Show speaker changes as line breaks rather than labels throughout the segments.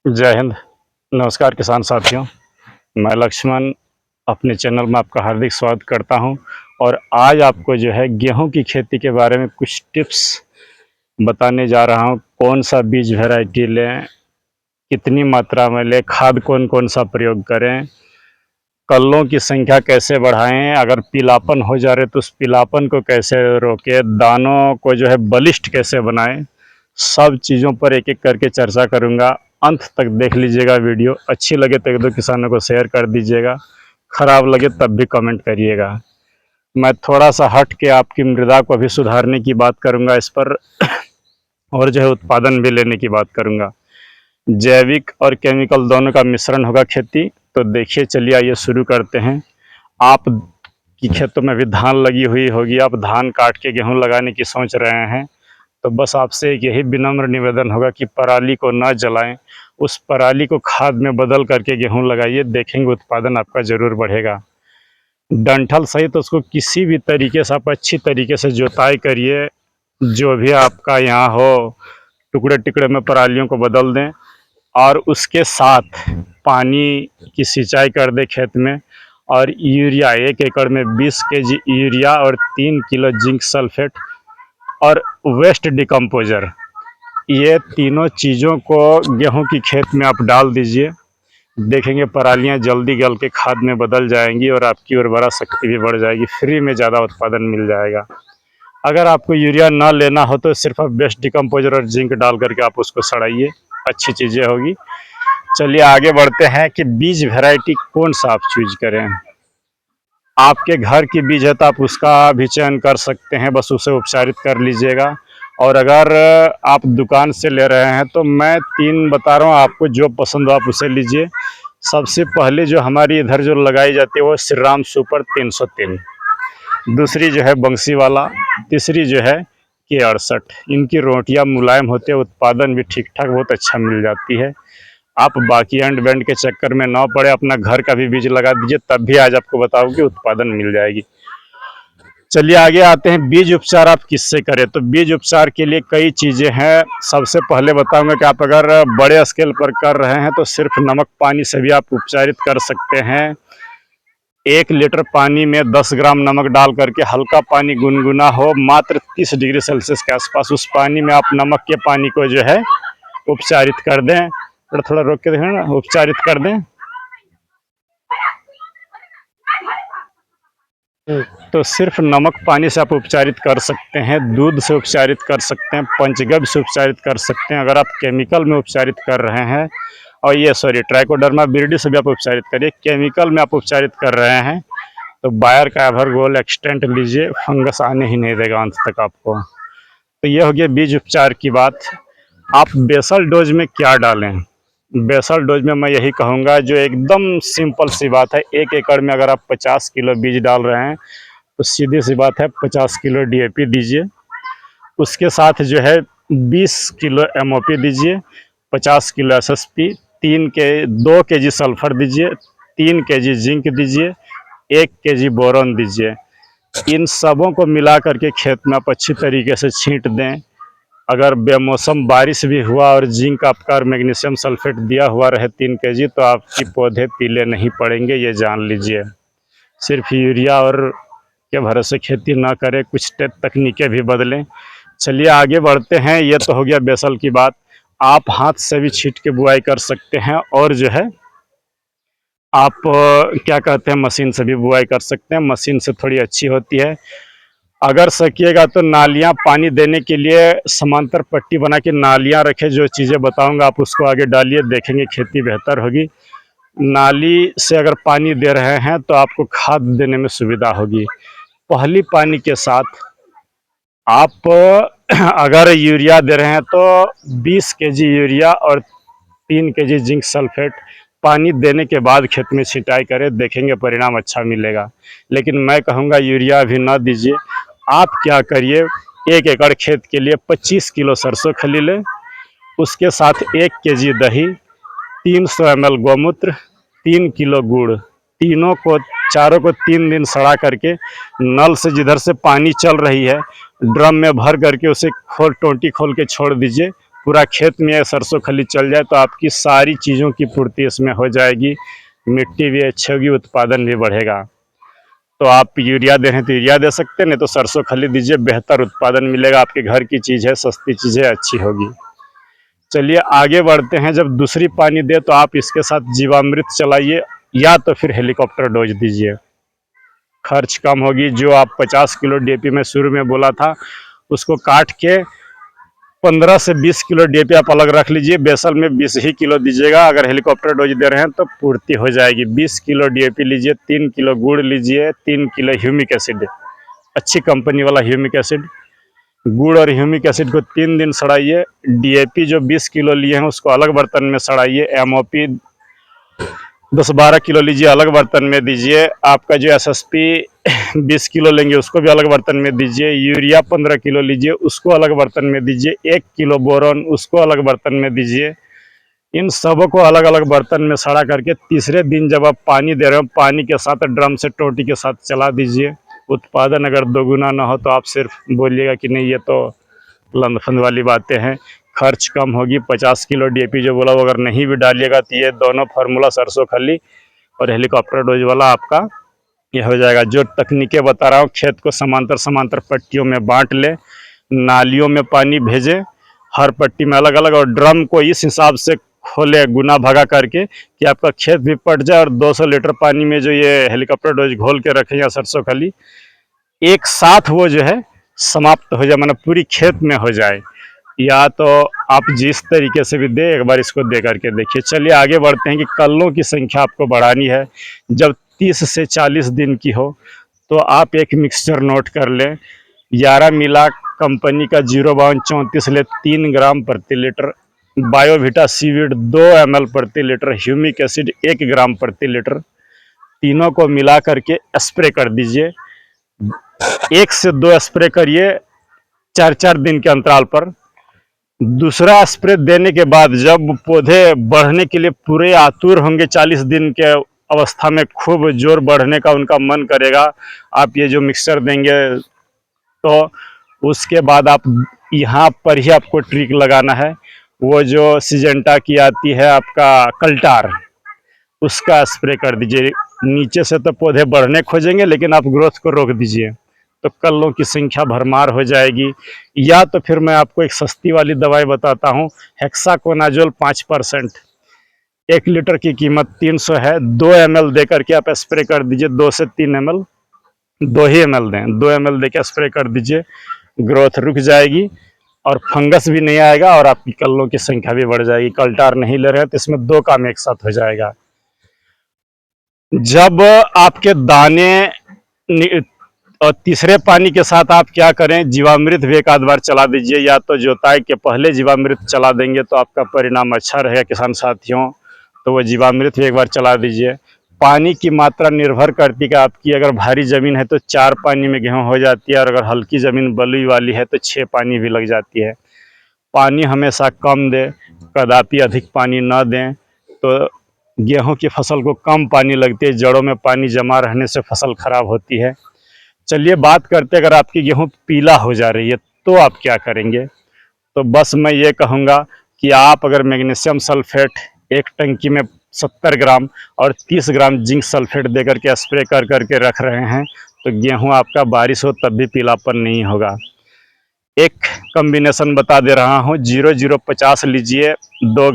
जय हिंद। नमस्कार किसान साथियों, मैं लक्ष्मण अपने चैनल में आपका हार्दिक स्वागत करता हूं। और आज आपको जो है गेहूं की खेती के बारे में कुछ टिप्स बताने जा रहा हूं। कौन सा बीज वैरायटी लें, कितनी मात्रा में लें, खाद कौन कौन सा प्रयोग करें, कल्लों की संख्या कैसे बढ़ाएं, अगर पीलापन हो जा रहे तो उस पीलापन को कैसे रोकें, दानों को जो है बलिष्ठ कैसे बनाएं, सब चीज़ों पर एक एक करके चर्चा करूंगा। अंत तक देख लीजिएगा वीडियो। अच्छी लगे तो एक दो किसानों को शेयर कर दीजिएगा, खराब लगे तब भी कमेंट करिएगा। मैं थोड़ा सा हट के आपकी मृदा को भी सुधारने की बात करूंगा इस पर, और जो है उत्पादन भी लेने की बात करूंगा। जैविक और केमिकल दोनों का मिश्रण होगा खेती। तो देखिए, चलिए आइए शुरू करते हैं। आप की खेतों में भी धान लगी हुई होगी, आप धान काट के गेहूं लगाने की सोच रहे हैं, तो बस आपसे एक यही विनम्र निवेदन होगा कि पराली को न जलाएं, उस पराली को खाद में बदल करके गेहूं लगाइए, देखेंगे उत्पादन आपका ज़रूर बढ़ेगा। डंठल सहित तो उसको किसी भी तरीके से आप अच्छी तरीके से जोताई करिए, जो भी आपका यहाँ हो, टुकड़े टुकड़े में परालियों को बदल दें और उसके साथ पानी की सिंचाई कर दें खेत में। और यूरिया 1 एकड़ में 20 केजी यूरिया और 3 किलो जिंक सल्फेट और वेस्ट डिकम्पोजर, ये तीनों चीज़ों को गेहूं की खेत में आप डाल दीजिए। देखेंगे परालियां जल्दी गल के खाद में बदल जाएंगी और आपकी उर्वरा शक्ति भी बढ़ जाएगी, फ्री में ज़्यादा उत्पादन मिल जाएगा। अगर आपको यूरिया ना लेना हो तो सिर्फ आप वेस्ट डिकम्पोजर और जिंक डाल करके आप उसको सड़ाइए, अच्छी चीज़ें होगी। चलिए आगे बढ़ते हैं कि बीज वैरायटी कौन सा आप चूज करें। आपके घर की बीज है तो आप उसका भी चयन कर सकते हैं, बस उसे उपचारित कर लीजिएगा। और अगर आप दुकान से ले रहे हैं तो मैं 3 बता रहा हूँ, आपको जो पसंद हो आप उसे लीजिए। सबसे पहले जो हमारी इधर जो लगाई जाती है वो श्री राम सुपर 303, दूसरी जो है बंसीवाला, तीसरी जो है K68। इनकी रोटियां मुलायम होती है, उत्पादन भी ठीक ठाक बहुत अच्छा मिल जाती है। आप बाकी एंड बैंड के चक्कर में ना पड़े, अपना घर का भी बीज लगा दीजिए, तब भी आज आपको बताऊंगी उत्पादन मिल जाएगी। चलिए आगे आते हैं, बीज उपचार आप किससे करें। तो बीज उपचार के लिए कई चीज़ें हैं। सबसे पहले बताऊंगा कि आप अगर बड़े स्केल पर कर रहे हैं तो सिर्फ नमक पानी से भी आप उपचारित कर सकते हैं। 1 लीटर पानी में 10 ग्राम नमक डाल करके हल्का पानी गुनगुना हो, मात्र 30 डिग्री सेल्सियस के आसपास, उस पानी में आप नमक के पानी को जो है उपचारित कर दें। थोड़ा रोक के देखें ना, उपचारित कर दें। तो सिर्फ नमक पानी से आप उपचारित कर सकते हैं, दूध से उपचारित कर सकते हैं, पंचगव्य से उपचारित कर सकते हैं। अगर आप केमिकल में उपचारित कर रहे हैं, और ये ट्राइकोडर्मा विरिडी से भी आप उपचारित करिए। केमिकल में आप उपचारित कर रहे हैं तो बायर का एवरगोल्ड एक्सटेंट लीजिए, फंगस आने ही नहीं देगा अंत तक आपको। तो ये हो गया बीज उपचार की बात। आप बेसल डोज में क्या डालें। बेसल डोज में मैं यही कहूँगा, जो एकदम सिंपल सी बात है, 1 एकड़ में अगर आप 50 किलो बीज डाल रहे हैं तो सीधी सी बात है 50 किलो DAP दीजिए। उसके साथ जो है 20 किलो MOP दीजिए, 50 किलो SSP, 2 केजी सल्फर दीजिए, 3 केजी जिंक दीजिए, 1 केजी बोरॉन दीजिए। इन सबों को मिला करके खेत में आप अच्छी तरीके से छींट दें। अगर बेमौसम बारिश भी हुआ और जिंक आपका और मैग्नीशियम सल्फेट दिया हुआ रहे 3 केजी, तो आपकी पौधे पीले नहीं पड़ेंगे, ये जान लीजिए। सिर्फ यूरिया और के भरोसे खेती ना करें, कुछ तकनीकें भी बदलें। चलिए आगे बढ़ते हैं। ये तो हो गया बेसल की बात। आप हाथ से भी छींट के बुआई कर सकते हैं, और जो है आप क्या कहते हैं, मशीन से भी बुआई कर सकते हैं। मशीन से थोड़ी अच्छी होती है। अगर सकिएगा तो नालियां पानी देने के लिए समांतर पट्टी बना के नालियां रखें। जो चीज़ें बताऊंगा आप उसको आगे डालिए, देखेंगे खेती बेहतर होगी। नाली से अगर पानी दे रहे हैं तो आपको खाद देने में सुविधा होगी। पहली पानी के साथ आप अगर यूरिया दे रहे हैं तो 20 केजी यूरिया और 3 केजी जिंक सल्फेट पानी देने के बाद खेत में छिटाई करें, देखेंगे परिणाम अच्छा मिलेगा। लेकिन मैं कहूँगा यूरिया भी ना दीजिए। आप क्या करिए, 1 एकड़ खेत के लिए 25 किलो सरसों खली लें, उसके साथ 1 केजी दही, 300 ml गौमूत्र, 3 किलो गुड़, चारों को 3 दिन सड़ा करके नल से जिधर से पानी चल रही है ड्रम में भर करके उसे टोंटी खोल के छोड़ दीजिए। पूरा खेत में सरसों खली चल जाए तो आपकी सारी चीज़ों की पूर्ति इसमें हो जाएगी, मिट्टी भी अच्छी होगी, उत्पादन भी बढ़ेगा। तो आप यूरिया दे रहे हैं तो यूरिया दे सकते हैं, नहीं तो सरसों खली दीजिए, बेहतर उत्पादन मिलेगा, आपके घर की चीज़ है, सस्ती चीज़ है, अच्छी होगी। चलिए आगे बढ़ते हैं। जब दूसरी पानी दे तो आप इसके साथ जीवामृत चलाइए या तो फिर हेलीकॉप्टर डोज दीजिए, खर्च कम होगी। जो आप 50 किलो डीएपी में शुरू में बोला था, उसको काट के 15 से 20 किलो डीएपी आप अलग रख लीजिए, बेसल में 20 ही किलो दीजिएगा। अगर हेलीकॉप्टर डोज दे रहे हैं तो पूर्ति हो जाएगी। 20 किलो डीएपी लीजिए, 3 किलो गुड़ लीजिए, 3 किलो ह्यूमिक एसिड, अच्छी कंपनी वाला ह्यूमिक एसिड। गुड़ और ह्यूमिक एसिड को 3 दिन सड़ाइए। डीएपी जो 20 किलो लिए हैं उसको अलग बर्तन में सड़ाइए। एमओपी 10-12 किलो लीजिए, अलग बर्तन में दीजिए। आपका जो एसएसपी 20 किलो लेंगे उसको भी अलग बर्तन में दीजिए। यूरिया 15 किलो लीजिए, उसको अलग बर्तन में दीजिए। 1 किलो बोरॉन, उसको अलग बर्तन में दीजिए। इन सबों को अलग अलग बर्तन में सड़ा करके तीसरे दिन जब आप पानी दे रहे हो, पानी के साथ ड्रम से टोटी के साथ चला दीजिए। उत्पादन अगर दोगुना ना हो तो आप सिर्फ बोलिएगा कि नहीं ये तो लंदफंद वाली बातें हैं, खर्च कम होगी। 50 किलो डीएपी जो बोला वो अगर नहीं भी डालिएगा तो ये दोनों फार्मूला सरसों खली और हेलीकॉप्टर डोज वाला आपका ये हो जाएगा। जो तकनीकें बता रहा हूँ, खेत को समांतर समांतर पट्टियों में बांट ले, नालियों में पानी भेजे, हर पट्टी में अलग अलग, और ड्रम को इस हिसाब से खोले गुना भगा करके कि आपका खेत भी पट जाए और 200 लीटर पानी में जो ये हेलीकॉप्टर डोज घोल के रखे या सरसों खली एक साथ वो जो है समाप्त हो जाए, मतलब पूरी खेत में हो जाए। या तो आप जिस तरीके से भी दे, एक बार इसको दे करके देखिए। चलिए आगे बढ़ते हैं कि कल्लों की संख्या आपको बढ़ानी है। जब 30 से 40 दिन की हो तो आप एक मिक्सचर नोट कर लें। 11 मिला कंपनी का 05234 ले 3 ग्राम प्रति लीटर, बायोविटा सीवीड 2 ml प्रति लीटर, ह्यूमिक एसिड 1 ग्राम प्रति लीटर, तीनों को मिला करके स्प्रे कर दीजिए। 1 से 2 स्प्रे करिए 4-4 दिन के अंतराल पर। दूसरा स्प्रे देने के बाद जब पौधे बढ़ने के लिए पूरे आतुर होंगे, 40 दिन के अवस्था में खूब जोर बढ़ने का उनका मन करेगा, आप ये जो मिक्सचर देंगे तो उसके बाद आप यहाँ पर ही आपको ट्रिक लगाना है। वो जो सिजेंटा की आती है आपका कल्टार, उसका स्प्रे कर दीजिए। नीचे से तो पौधे बढ़ने खोजेंगे लेकिन आप ग्रोथ को रोक दीजिए तो कल्लों की संख्या भरमार हो जाएगी। या तो फिर मैं आपको एक सस्ती वाली दवाई बताता हूँ, हेक्साकोनाजोल 5%, 1 लीटर की कीमत 300 है। 2 ml दे करके आप स्प्रे कर दीजिए। 2 से 3 ml, 2 ही ml दें, 2 ml दे के स्प्रे कर दीजिए। ग्रोथ रुक जाएगी और फंगस भी नहीं आएगा और आपकी कल्लों की संख्या भी बढ़ जाएगी। कल्टार नहीं ले रहे तो इसमें 2 काम एक साथ हो जाएगा। जब आपके दाने और तीसरे पानी के साथ आप क्या करें, जीवामृत भी एक आध बार चला दीजिए। या तो जोताई के पहले जीवामृत चला देंगे तो आपका परिणाम अच्छा रहेगा किसान साथियों, तो वो जीवामृत भी एक बार चला दीजिए। पानी की मात्रा निर्भर करती है, आपकी अगर भारी ज़मीन है तो 4 पानी में गेहूँ हो जाती है, और अगर हल्की ज़मीन बलुई वाली है तो 6 पानी भी लग जाती है। पानी हमेशा कम दें, कदापि अधिक पानी न दें, तो गेहूँ की फसल को कम पानी लगती है, जड़ों में पानी जमा रहने से फसल खराब होती है। चलिए बात करते हैं, अगर आपकी गेहूँ पीला हो जा रही है तो आप क्या करेंगे। तो बस मैं ये कहूँगा कि आप अगर मैग्नीशियम सल्फेट एक टंकी में 70 ग्राम और 30 ग्राम जिंक सल्फेट दे करके स्प्रे कर करके रख रहे हैं तो गेहूँ आपका बारिश हो तब भी पीलापन नहीं होगा। एक कॉम्बिनेशन बता दे रहा हूँ, 0050 लीजिए 2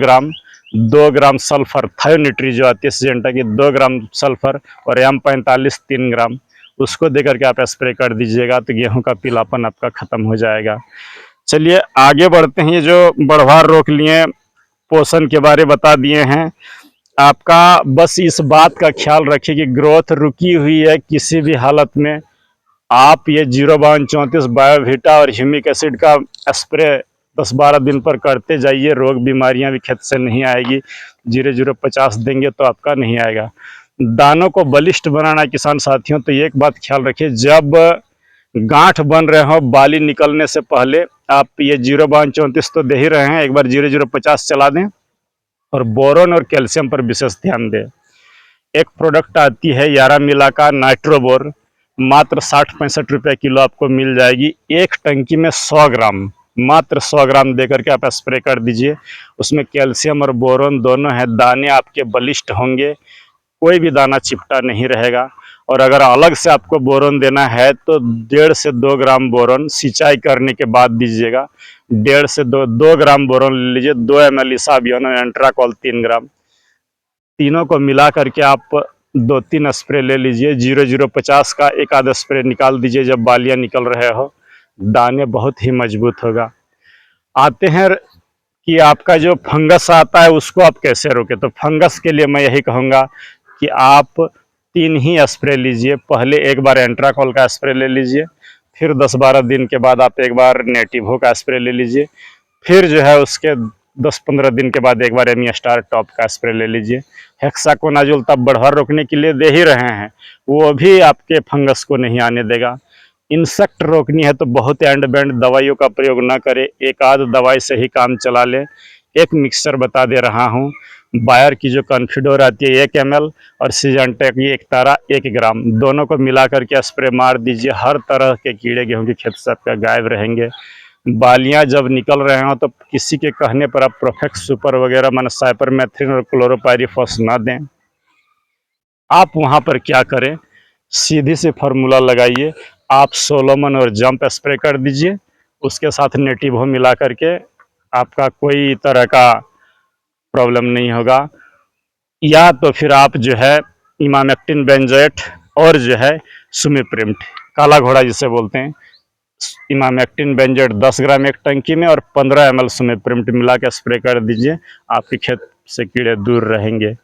ग्राम सल्फर, थायोनिट्री जो आती है सिजेंटा की, 2 ग्राम सल्फर, और M45 3 ग्राम, उसको दे करके आप स्प्रे कर दीजिएगा तो गेहूं का पीलापन आपका ख़त्म हो जाएगा। चलिए आगे बढ़ते हैं। ये जो बढ़वार रोक लिए, पोषण के बारे बता दिए हैं आपका। बस इस बात का ख्याल रखिए कि ग्रोथ रुकी हुई है किसी भी हालत में, आप ये 05234 बायोविटा और ह्यूमिक एसिड का स्प्रे 10-12 दिन पर करते जाइए, रोग बीमारियां भी खेत से नहीं आएगी। 0050 देंगे तो आपका नहीं आएगा। दानों को बलिष्ठ बनाना है किसान साथियों, तो एक बात ख्याल रखिए, जब गांठ बन रहे हो बाली निकलने से पहले आप ये 05234 तो दे ही रहे हैं, एक बार 0050 चला दें और बोरोन और कैल्शियम पर विशेष ध्यान दें। एक प्रोडक्ट आती है 11 मिला का नाइट्रोबोर, मात्र 60-65 रुपये किलो आपको मिल जाएगी। एक टंकी में 100 ग्राम मात्र 100 ग्राम दे करके आप स्प्रे कर दीजिए। उसमें कैल्शियम और बोरोन दोनों है, दाने आपके बलिष्ठ होंगे, कोई भी दाना चिपटा नहीं रहेगा। और अगर अलग से आपको बोरोन देना है तो 1.5 से 2 ग्राम बोरोन सिंचाई करने के बाद दीजिएगा। 1.5 से 2 ग्राम बोरोन ले लीजिए, 2 ml इसाबियन और एंट्राकॉल 3 ग्राम, तीनों को मिला करके आप 2-3 स्प्रे ले लीजिए। 0050 का एक आध स्प्रे निकाल दीजिए जब बालियाँ निकल रहे हो, दाने बहुत ही मजबूत होगा। आते हैं कि आपका जो फंगस आता है उसको आप कैसे रोकें। तो फंगस के लिए मैं यही कहूँगा कि आप 3 ही स्प्रे लीजिए। पहले एक बार एंट्राकॉल का स्प्रे ले लीजिए, फिर 10-12 दिन के बाद आप एक बार नेटिवो का स्प्रे ले लीजिए, फिर जो है उसके 10-15 दिन के बाद एक बार एमिस्टार टॉप का स्प्रे ले लीजिए। हेक्साकोनाजोल तब बढ़हर रोकने के लिए दे ही रहे हैं, वो भी आपके फंगस को नहीं आने देगा। इंसेक्ट रोकनी है तो बहुत एंड बैंड दवाइयों का प्रयोग ना करें, एक आध दवाई से ही काम चला लें। एक मिक्सचर बता दे रहा हूँ, बायर की जो कॉन्फिडोर आती है 1 ml और सिजेंटा की एकतारा 1 ग्राम, दोनों को मिला करके स्प्रे मार दीजिए। हर तरह के कीड़े गेहूं की खेत से आपका गायब रहेंगे। बालियां जब निकल रहे हों तो किसी के कहने पर आप प्रोफेक्स सुपर वगैरह माने साइपरमेथ्रिन और क्लोरोपाइरिफॉस ना दें। आप वहाँ पर क्या करें, सीधी सी फार्मूला लगाइए, आप सोलोमन और जंप स्प्रे कर दीजिए, उसके साथ नेटिवो मिला करके आपका कोई तरह का प्रॉब्लम नहीं होगा। या तो फिर आप जो है इमामेक्टिन बेंजोएट और जो है सुमिप्रिम्ट, काला घोड़ा जिसे बोलते हैं, इमामेक्टिन बेंजोएट 10 ग्राम एक टंकी में और 15 ml सुमिप्रिम्ट मिला के स्प्रे कर दीजिए, आपके खेत से कीड़े दूर रहेंगे।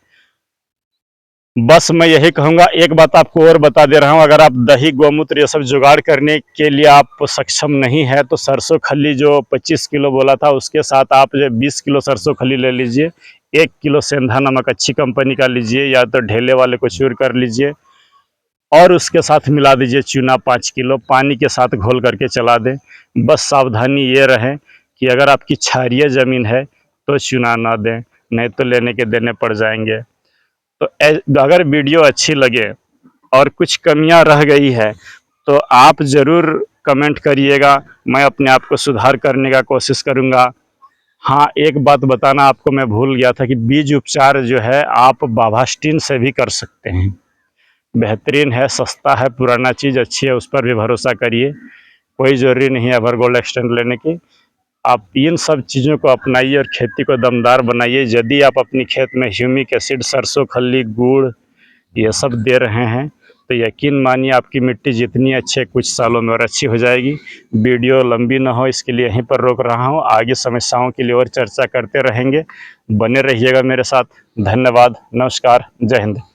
बस मैं यही कहूँगा। एक बात आपको और बता दे रहा हूँ, अगर आप दही गोमूत्र ये सब जुगाड़ करने के लिए आप सक्षम नहीं है तो सरसों खली जो 25 किलो बोला था उसके साथ आप जो 20 किलो सरसों खली ले लीजिए, 1 किलो सेंधा नमक अच्छी कंपनी का लीजिए या तो ढेले वाले को चूर कर लीजिए और उसके साथ मिला दीजिए चूना 5 किलो, पानी के साथ घोल करके चला दें। बस सावधानी ये रहे कि अगर आपकी क्षारीय ज़मीन है तो चूना ना दें, नहीं तो लेने के देने पड़ जाएंगे। तो अगर वीडियो अच्छी लगे और कुछ कमियां रह गई है तो आप ज़रूर कमेंट करिएगा, मैं अपने आप को सुधार करने का कोशिश करूंगा। हाँ, एक बात बताना आपको मैं भूल गया था कि बीज उपचार जो है आप बाभास्टिन से भी कर सकते हैं, बेहतरीन है, सस्ता है, पुराना चीज़ अच्छी है, उस पर भी भरोसा करिए। कोई ज़रूरी नहीं है एवरगोल्ड एक्सटेंड लेने की। आप इन सब चीज़ों को अपनाइए और खेती को दमदार बनाइए। यदि आप अपनी खेत में ह्यूमिक एसिड, सरसों खली, गुड़ ये सब दे रहे हैं तो यकीन मानिए आपकी मिट्टी जितनी अच्छी है कुछ सालों में और अच्छी हो जाएगी। वीडियो लंबी ना हो इसके लिए यहीं पर रोक रहा हूँ, आगे समस्याओं के लिए और चर्चा करते रहेंगे। बने रहिएगा मेरे साथ। धन्यवाद, नमस्कार, जय हिंद।